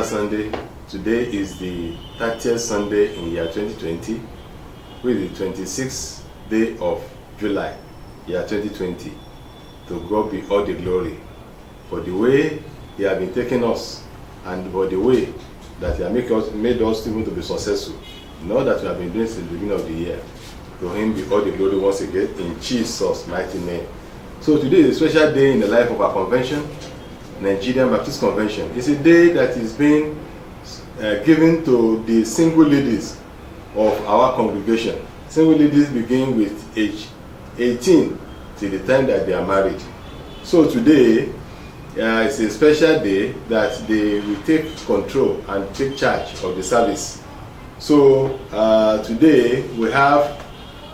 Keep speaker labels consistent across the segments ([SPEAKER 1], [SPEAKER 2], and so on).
[SPEAKER 1] Sunday. Today is the 30th Sunday in year 2020, with the 26th day of July, year 2020. To God be all the glory for the way He has been taking us and for the way that He has made us even to be successful in all that we have been doing since the beginning of the year. To Him be all the glory once again in Jesus' mighty name. So today is a special day in the life of our convention, Nigerian Baptist Convention. It's a day that is being given to the single ladies of our congregation. Single ladies begin with age 18 till the time that they are married. So today it's a special day that they will take control and take charge of the service. So today we have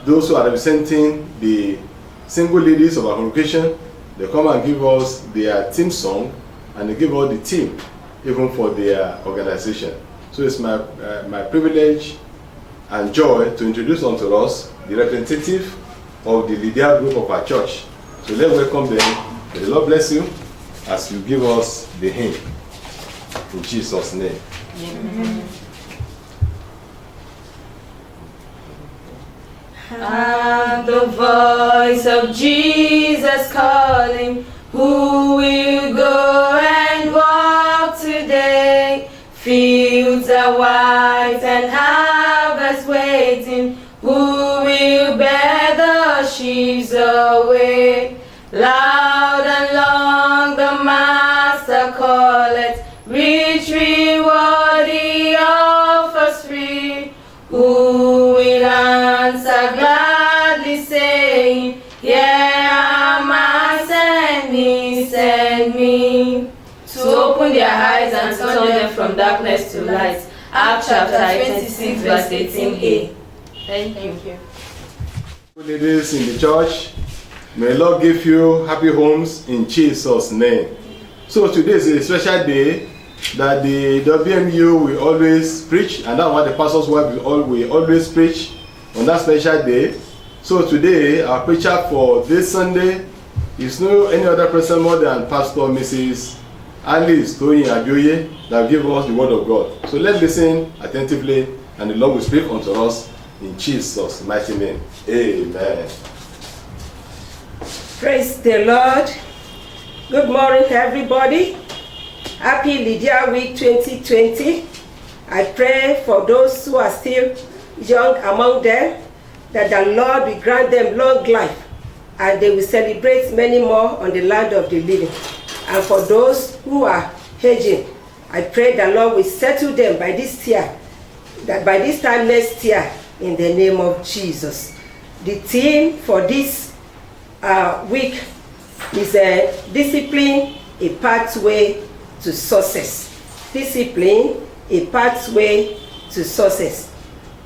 [SPEAKER 1] those who are representing the single ladies of our congregation. They come and give us their theme song, and they give us the theme even for their organization. So it's my privilege and joy to introduce unto us the representative of the Lydia group of our church. So let's welcome them. May the Lord bless you as you give us the hymn. In Jesus' name.
[SPEAKER 2] Amen. And the voice of Jesus calling, who will go and walk today? Fields are white and harvest waiting, who will bear the sheaves away? Loud and long the Master calleth, rich reward He offers free. Who will answer gladly, saying, here am I, send me, send me. To open their eyes and turn them from darkness to light. Acts chapter 26 verse 18a. Thank you.
[SPEAKER 1] Ladies in the church, may the Lord give you happy homes in Jesus' name. So today is a special day that the WMU will always preach, and that's what the pastor's wife will always preach on that special day. So today, our preacher for this Sunday is no any other person more than Pastor Mrs. Alice Toyin Abioye that will give us the word of God. So let's listen attentively, and the Lord will speak unto us in Jesus' mighty name. Amen.
[SPEAKER 3] Praise the Lord. Good morning, everybody. Happy Lydia Week 2020. I pray for those who are still young among them, that the Lord will grant them long life, and they will celebrate many more on the land of the living. And for those who are aging, I pray the Lord will settle them by this year, that by this time next year, in the name of Jesus. The theme for this week is discipline, a pathway to success. Discipline, a pathway to success.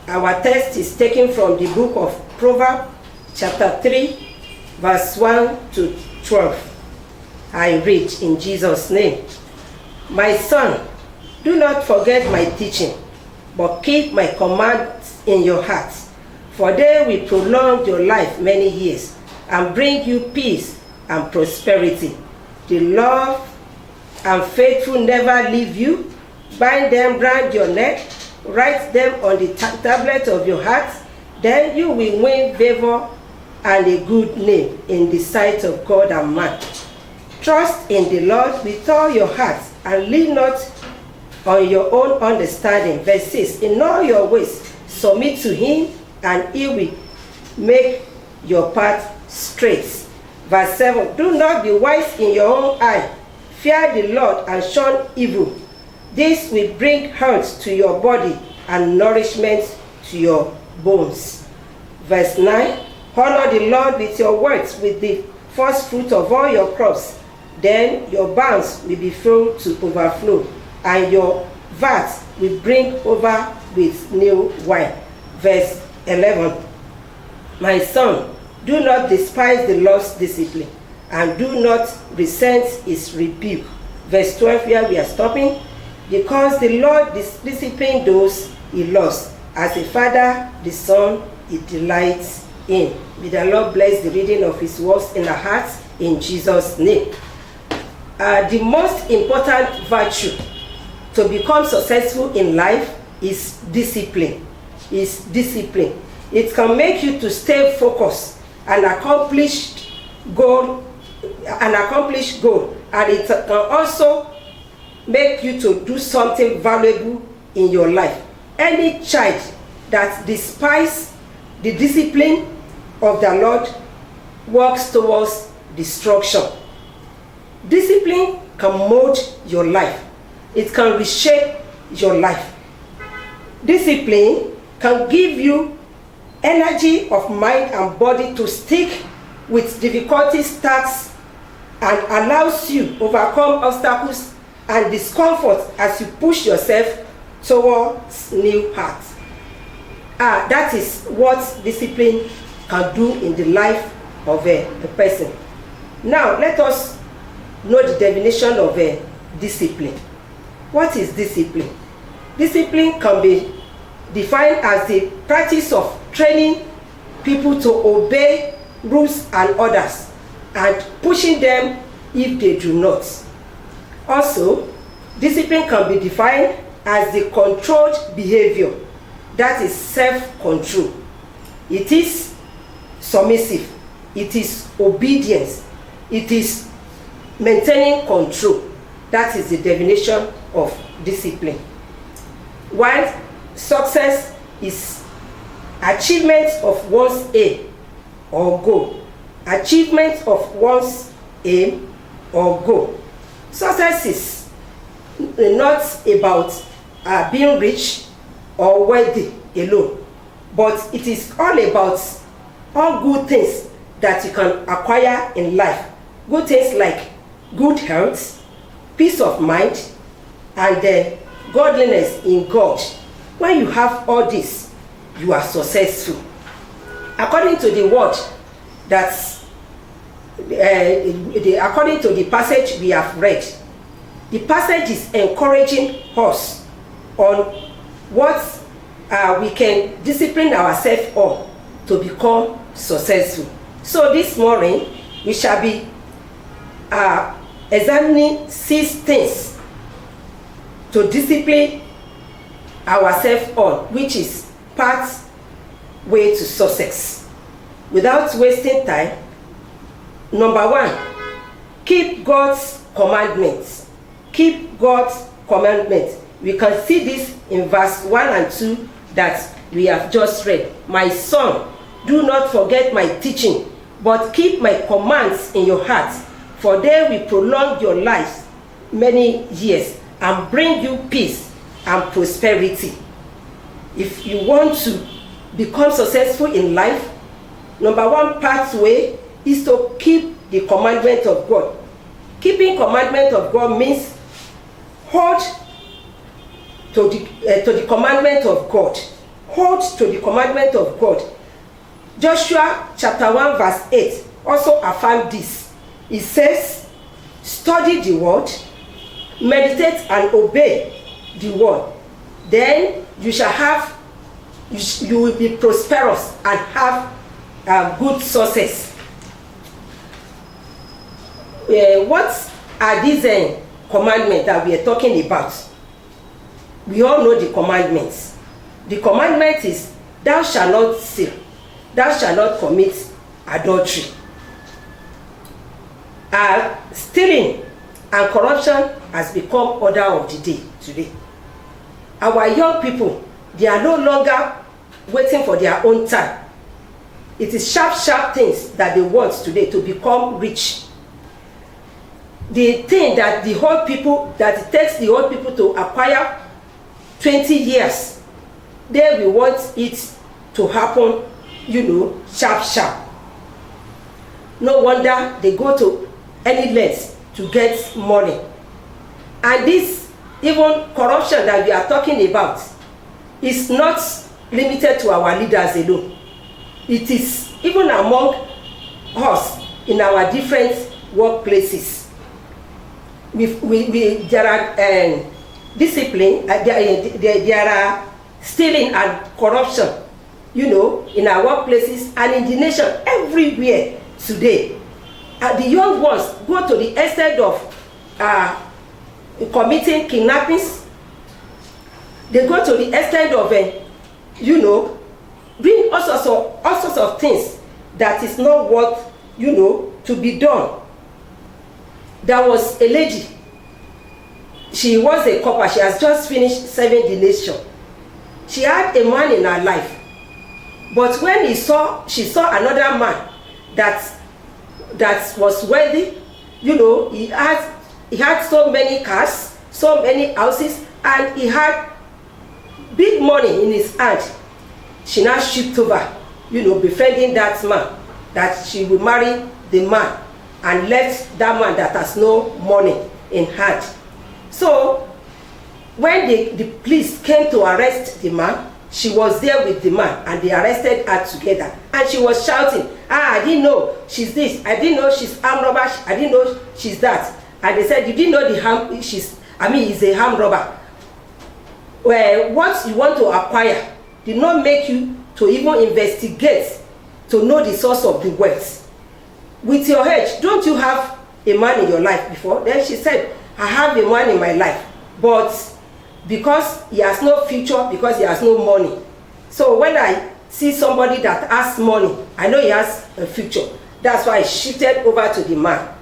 [SPEAKER 3] Our text is taken from the book of Proverbs, chapter 3, verse 1 to 12. I read in Jesus' name. My son, do not forget my teaching, but keep my commands in your heart, for they will prolong your life many years and bring you peace and prosperity. The love and faithful never leave you. Bind them round your neck, write them on the tablet of your heart, then you will win favor and a good name in the sight of God and man. Trust in the Lord with all your heart, and lean not on your own understanding. Verse 6, in all your ways submit to Him, and He will make your path straight. Verse 7, do not be wise in your own eye. Fear the Lord and shun evil. This will bring health to your body and nourishment to your bones. Verse 9, Honor the Lord with your words, with the first fruit of all your crops. Then your barns will be filled to overflow, and your vats will bring over with new wine. Verse 11. My son, do not despise the Lord's discipline, and do not resent his rebuke. Verse 12, where we are stopping. Because the Lord disciplines those he loves. As a father, the son he delights in. May the Lord bless the reading of his words in our hearts, in Jesus' name. The most important virtue to become successful in life is discipline. It can make you to stay focused and accomplish goal, and it can also make you to do something valuable in your life. Any child that despises the discipline of the Lord works towards destruction. Discipline can mold your life. It can reshape your life. Discipline can give you energy of mind and body to stick with difficulties, tasks, and allows you overcome obstacles and discomfort as you push yourself towards new paths. That is what discipline can do in the life of a person. Now, let us know the definition of discipline. What is discipline? Discipline can be defined as the practice of training people to obey rules and orders and pushing them if they do not. Also, discipline can be defined as the controlled behavior, that is self-control. It is submissive, it is obedience, it is maintaining control. That is the definition of discipline. While success is achievement of one's aim or goal. Achievement of one's aim or goal. Success is not about being rich or wealthy alone, but it is all about all good things that you can acquire in life. Good things like good health, peace of mind, and godliness in God. When you have all this, you are successful. According to the word according to the passage we have read, the passage is encouraging us on what we can discipline ourselves on to become successful. So this morning we shall be examining 6 things to discipline ourselves on, which is pathway to success. Without wasting time, number 1, keep God's commandments. Keep God's commandments. We can see this in verse 1 and 2 that we have just read. My son, do not forget my teaching, but keep my commands in your heart, for they will prolong your life many years and bring you peace and prosperity. If you want to become successful in life, number 1 pathway is to keep the commandment of God. Keeping commandment of God means hold to the commandment of God. Hold to the commandment of God. Joshua chapter 1 verse 8 also affirms this. It says, study the word, meditate and obey the word. Then you will be prosperous and have good success. What are these commandments that we are talking about? We all know the commandments. The commandment is, thou shalt not steal, thou shalt not commit adultery. Stealing and corruption has become order of the day today. Our young people, they are no longer waiting for their own time. It is sharp things that they want today to become rich. The thing that it takes the old people to acquire 20 years, they will want it to happen, sharp. No wonder they go to any length to get money. And this even corruption that we are talking about is not limited to our leaders alone. It is even among us in our different workplaces. There are discipline, there are stealing and corruption, you know, in our workplaces and in the nation everywhere today. The young ones go to the extent of committing kidnappings. They go to the extent of, you know, doing all sorts of things that is not worth, you know, to be done. There was a lady. She was a copper. She has just finished serving the nation. She had a man in her life, but when she saw another man that was wealthy, you know, he had so many cars, so many houses, and he had big money in his hand. She now shipped over, you know, befriending that man, that she will marry the man, and left that man that has no money in hand. So when the police came to arrest the man, she was there with the man, and they arrested her together. And she was shouting, I didn't know she's this. I didn't know she's armed robber. I didn't know she's that. And they said, you didn't know he's a armed robber. Well, what you want to acquire did not make you to even investigate to know the source of the wealth. With your age, don't you have a man in your life before? Then she said, I have a man in my life, but because he has no future, because he has no money. So when I see somebody that has money, I know he has a future. That's why I shifted over to the man.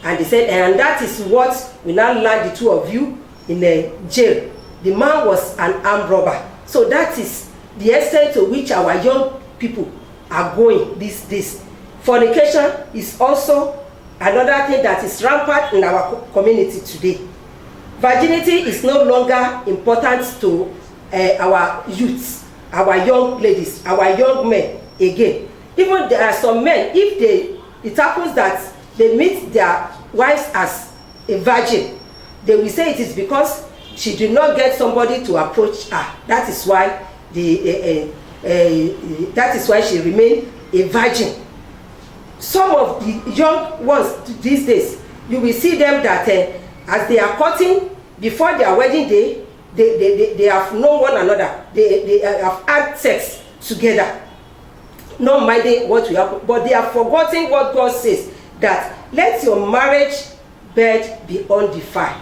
[SPEAKER 3] And they said, and that is what we now land the two of you in the jail. The man was an armed robber. So that is the extent to which our young people are going these days. Fornication is also another thing that is rampant in our community today. Virginity is no longer important to our youths, our young ladies, our young men again. Even there are some men, if it happens that they meet their wives as a virgin, they will say it is because she did not get somebody to approach her. That is why she remained a virgin. Some of the young ones these days, you will see them that as they are courting before their wedding day, they have known one another. They have had sex together, not minding what will happen. But they have forgotten what God says, that let your marriage bed be undefiled.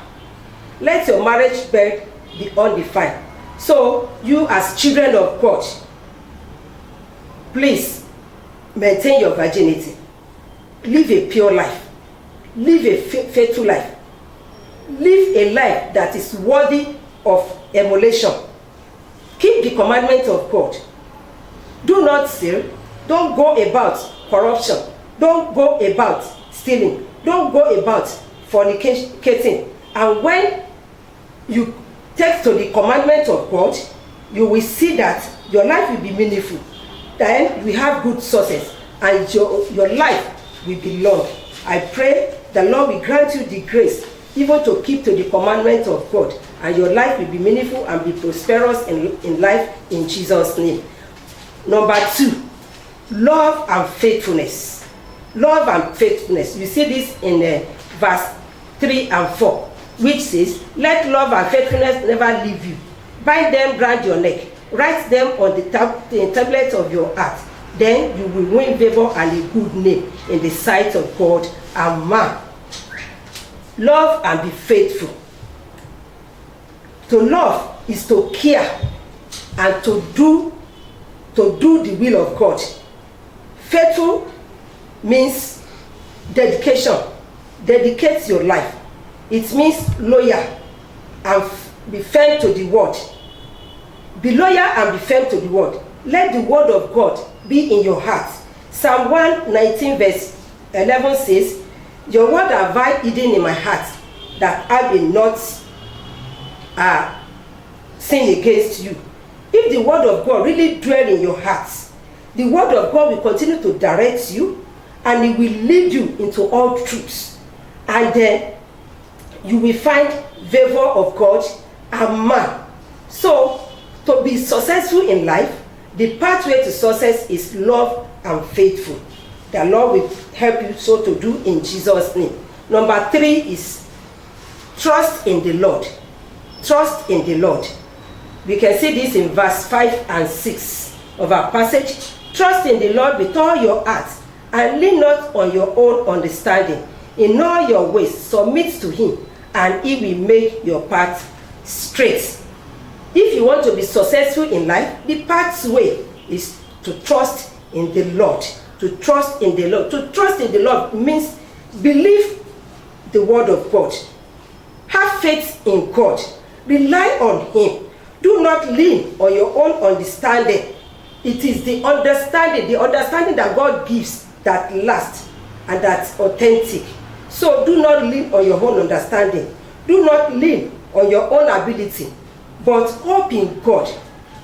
[SPEAKER 3] Let your marriage bed be undefiled. So you as children of God, please maintain your virginity. Live a pure life. Live a faithful life. Live a life that is worthy of emulation. Keep the commandments of God. Do not steal. Don't go about corruption. Don't go about stealing. Don't go about fornicating. And when you take to the commandment of God, you will see that your life will be meaningful. Then we have good sources, and your life will be long. I pray the Lord will grant you the grace even to keep to the commandments of God, and your life will be meaningful and be prosperous in life in Jesus' name. Number 2, love and faithfulness. Love and faithfulness. You see this in verse 3 and 4, which says, let love and faithfulness never leave you. Bind them round your neck. Write them on the tablet of your heart. Then you will win favor and a good name in the sight of God and man. Love and be faithful. To love is to care and to do the will of God. Faithful means dedication. Dedicate your life. It means loyal and be firm to the word. Be loyal and be firm to the word. Let the word of God be in your heart. Psalm 119 verse 11 says, your word have I hidden in my heart, that I will not sin against you. If the word of God really dwell in your heart, the word of God will continue to direct you, and He will lead you into all truths. And then you will find favor of God and man. So, to be successful in life, the pathway to success is love and faithful. The Lord will help you so to do in Jesus' name. Number 3 is trust in the Lord. Trust in the Lord. We can see this in verse 5 and 6 of our passage. Trust in the Lord with all your heart, and lean not on your own understanding. In all your ways submit to Him, and He will make your path straight. If you want to be successful in life, the pathway is to trust in the Lord. To trust in the Lord. To trust in the Lord means believe the word of God. Have faith in God. Rely on Him. Do not lean on your own understanding. It is the understanding that God gives that lasts and that's authentic. So do not lean on your own understanding. Do not lean on your own ability, but hope in God.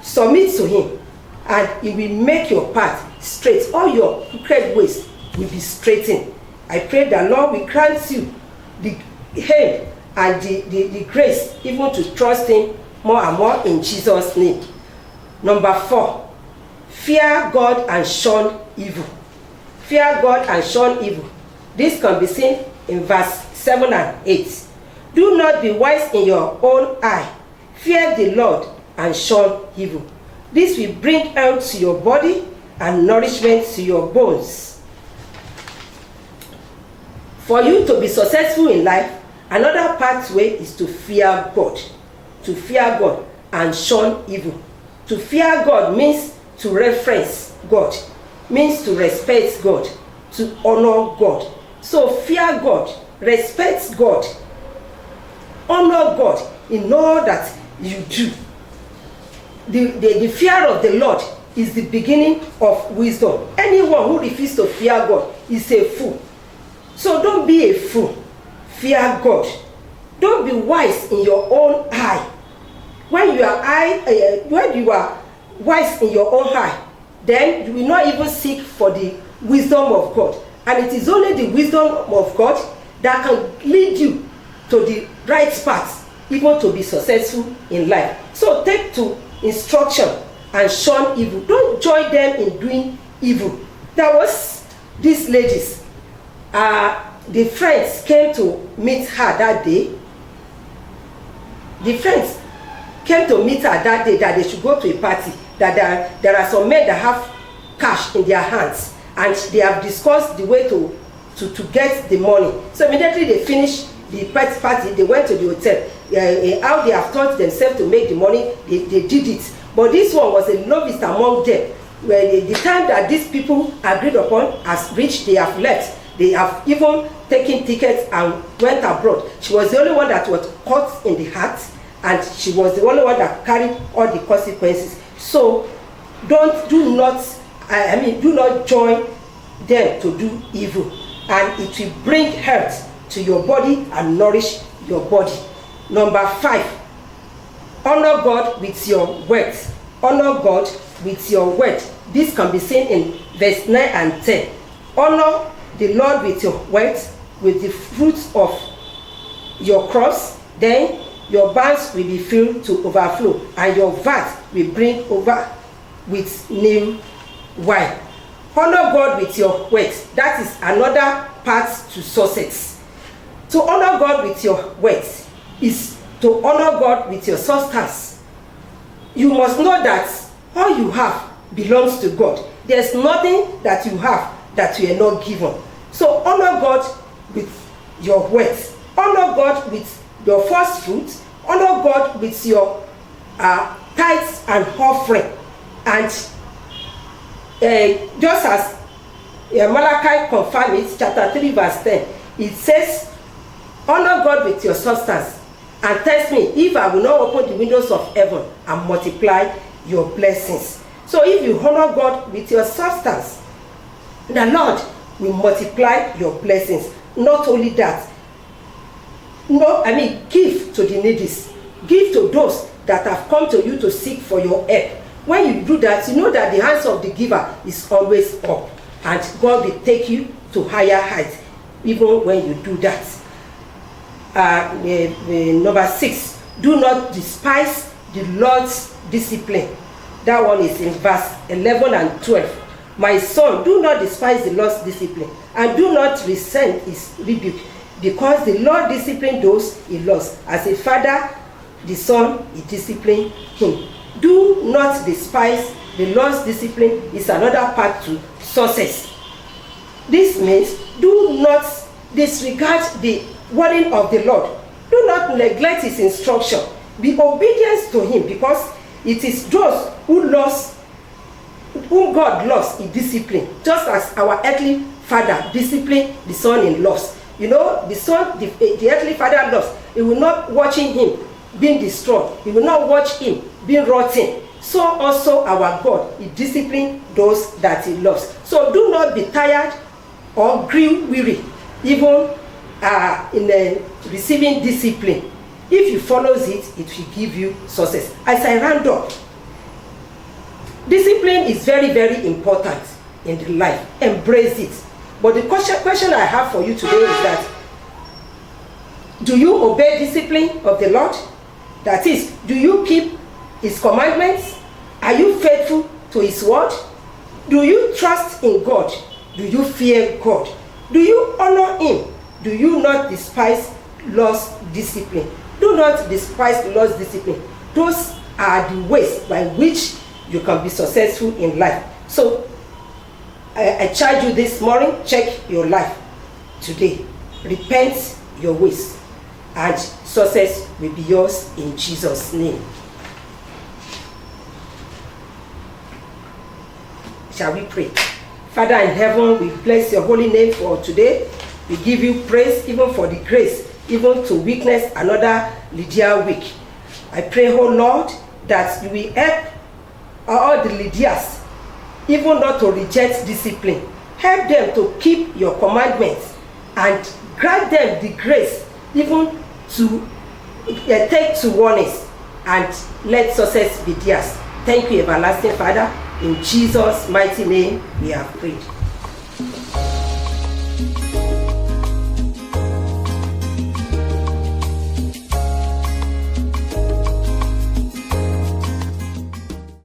[SPEAKER 3] Submit to Him, and He will make your path straight. All your crooked ways will be straightened. I pray that Lord will grant you the help and the grace even to trust Him more and more in Jesus' name. Number 4, fear God and shun evil. Fear God and shun evil. This can be seen in verse 7 and 8. Do not be wise in your own eye. Fear the Lord and shun evil. This will bring health to your body and nourishment to your bones. For you to be successful in life, another pathway is to fear God. To fear God and shun evil. To fear God means to reference God, means to respect God, to honor God. So fear God, respect God, honor God in all that you do. The fear of the Lord is the beginning of wisdom. Anyone who refuses to fear God is a fool. So don't be a fool. Fear God. Don't be wise in your own eye. When you are wise in your own eye, then you will not even seek for the wisdom of God. And it is only the wisdom of God that can lead you to the right path, even to be successful in life. So take to instruction and shun evil. Don't join them in doing evil. There was these ladies. The friends came to meet her that day. The friends came to meet her that day that they should go to a party. That there are some men that have cash in their hands, and they have discussed the way to get the money. So immediately they finished the party, they went to the hotel. How they have taught themselves to make the money, they did it. But this one was a novice among them. Where the time that these people agreed upon has reached, they have left. They have even taken tickets and went abroad. She was the only one that was caught in the act, and she was the only one that carried all the consequences. So do not join them to do evil, and it will bring health to your body and nourish your body. Number 5, honor God with your words. Honor God with your words. This can be seen in verse 9 and 10. Honor the Lord with your words, with the fruits of your crops, then your barns will be filled to overflow, and your vat will bring over with new wine. Honor God with your words. That is another path to success. To honor God with your words is to honor God with your substance. You must know that all you have belongs to God. There's nothing that you have that you are not given. So honor God with your words. Honor God with your first fruits. Honor God with your tithes and offering. And just as Malachi confirms it, chapter 3 verse 10, it says, honor God with your substance, and test me if I will not open the windows of heaven and multiply your blessings. So if you honor God with your substance, the Lord will multiply your blessings. Not only that, give to the needy. Give to those that have come to you to seek for your help. When you do that, you know that the hands of the giver is always up. and God will take you to higher heights even when you do that. Number 6, do not despise the Lord's discipline. That one is in verse 11 and 12. My son, do not despise the Lord's discipline, and do not resent his rebuke, because the Lord disciplines those he loves. As a father, the son, he disciplines him. Do not despise the Lord's discipline is another path to success. This means do not disregard the warning of the Lord. Do not neglect his instruction. Be obedient to him, because it is those who whom God loves, he disciplines. Just as our earthly father disciplines the son in loves. You know, the son, the earthly father loves. He will not watching him being destroyed. He will not watch him being rotten. So also our God, he disciplines those that he loves. So do not be tired or grow weary, even in receiving discipline. If you follow it, it will give you success. As I round up, discipline is very, very important in the life. Embrace it. But the question I have for you today is that, do you obey discipline of the Lord? That is, do you keep his commandments? Are you faithful to his word? Do you trust in God? Do you fear God? Do you honor him? Do you not despise Lord's discipline? Do not despise the Lord's discipline. Those are the ways by which you can be successful in life. So I charge you this morning, check your life today. Repent your ways, and success will be yours in Jesus' name. Shall we pray? Father in heaven, we bless your holy name for today. We give you praise even for the grace, even to witness another Lydia week. I pray, oh Lord, that you will help all the Lydias, even not to reject discipline. Help them to keep your commandments, and grant them the grace even to take to warnings, and let success be theirs. Thank you, everlasting Father. In Jesus' mighty name we have prayed.